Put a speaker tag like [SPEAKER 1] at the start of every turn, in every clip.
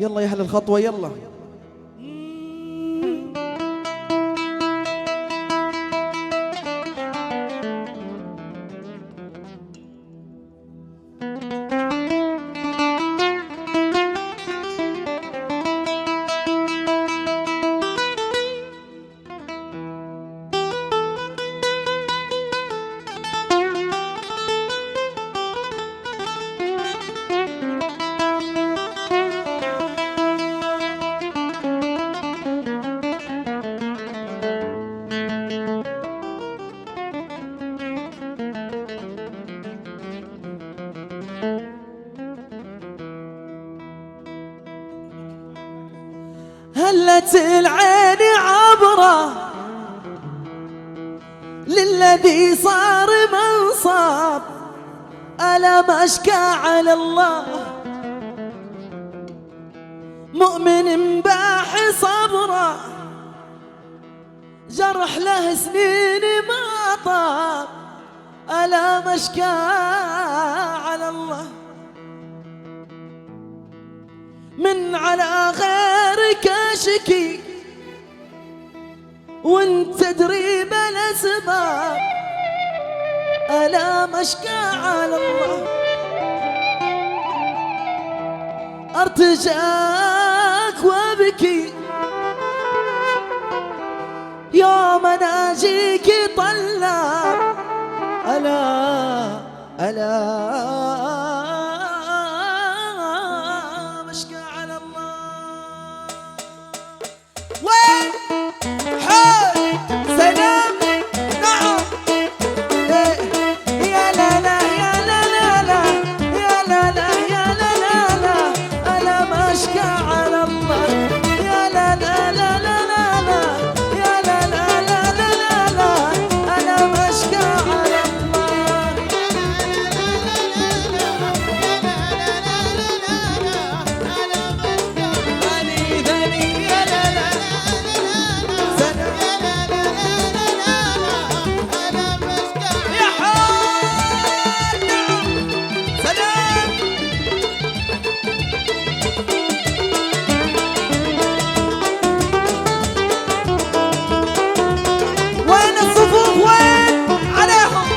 [SPEAKER 1] يلا يا أهل الخطوة يلا. هلت العين عبره للذي صار منصاب، ألم أشكى على الله مؤمن باح صبره، جرح له سنين ما طاب، ألم أشكى على الله من على غيرك اشكي وانت تدري بالاسباب، الام اشكى على الله ارتجاك وابكي يوم اناجيك طلاب، ألا مشكى على الله. وين حال سلام نعم يا لا لا يا لا لا لا يا لا لا يا لا لا لا، ألا مشكى على الله يا لا لا لا لا لا لا يا لا لا لا لا لا، ألا مشكى على الله. وين الصفوف وين عليهم؟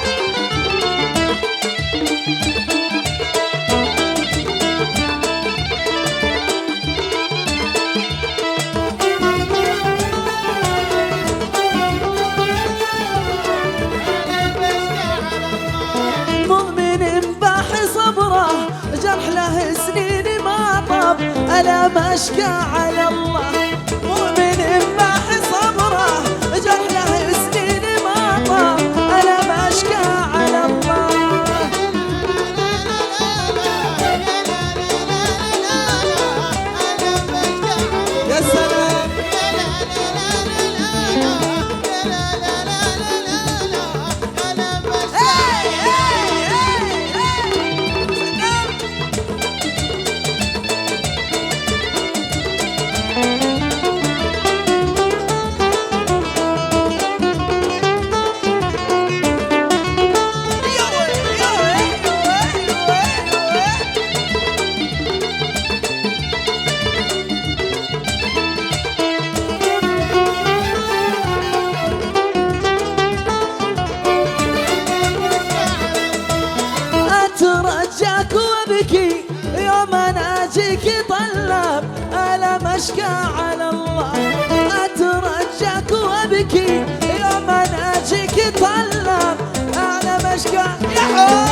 [SPEAKER 1] مؤمن باح صبره جرح له سنين ما طاب، ألا مشكى على الله مؤمن باح صبره جرح له سنين ما طاب، ألا مشكى على الله. يا سلام اترجاك وابكي يوم اناجيك طلاب، ألا مشكى على الله اترجاك وابكي يوم اناجيك طلاب، ألا مشكى يا حول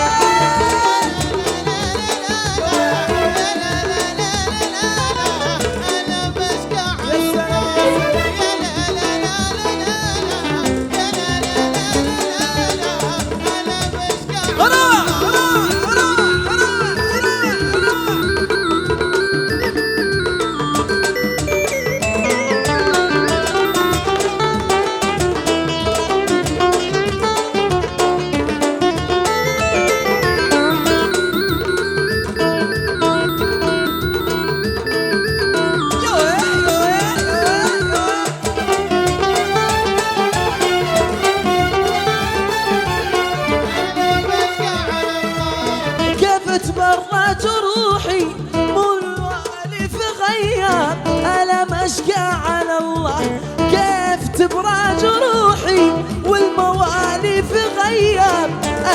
[SPEAKER 1] مشقى على الله، كيف تبرى جروحي والموالي في غياب،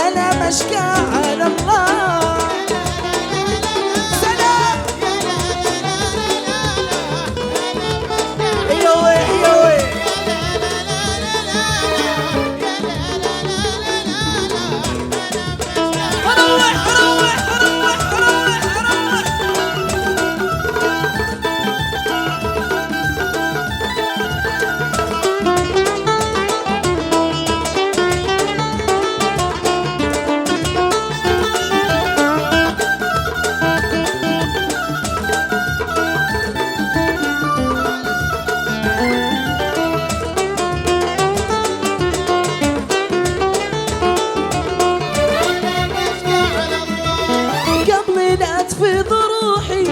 [SPEAKER 1] أنا مشقى على الله. سلام يوي يوي روح روح روح روح روح. قبل لا تفيض روحي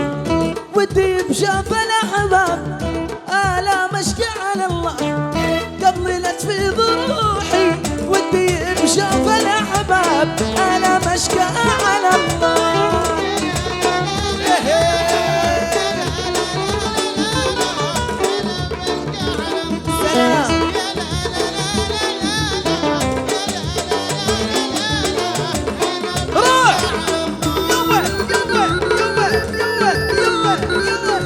[SPEAKER 1] ودي بشاف الأحباب، ألا مشقى على الله. قبل لا تفيض روحي ودي بشاف الأحباب، ألا مشقى على الله. سلام روح يلا يلا يلا يلا يلا يلا.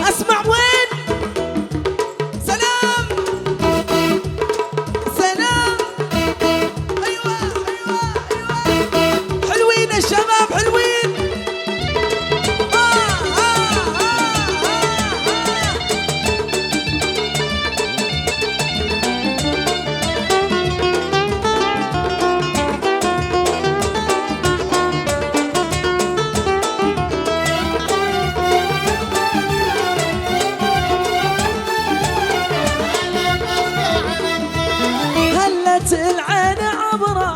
[SPEAKER 1] اسمع وين سلام سلام. ايوه ايوه ايوه حلوين الشباب حلوين. هلت العين عبره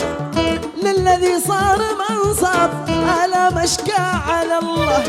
[SPEAKER 1] للذي صار منصب، ألا مشقى على الله.